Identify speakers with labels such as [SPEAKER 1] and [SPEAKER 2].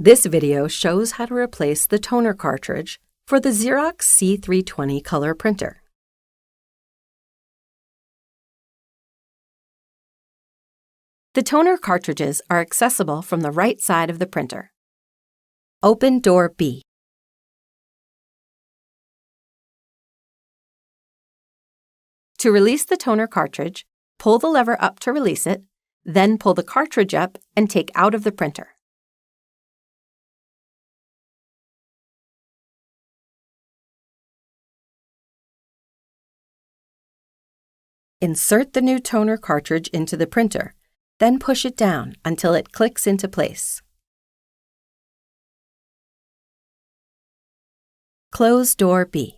[SPEAKER 1] This video shows how to replace the toner cartridge for the Xerox C320 Color Printer. The toner cartridges are accessible from the right side of the printer. Open door B. To release the toner cartridge, pull the lever up to release it, then pull the cartridge up and take out of the printer. Insert the new toner cartridge into the printer, then push it down until it clicks into place. Close door B.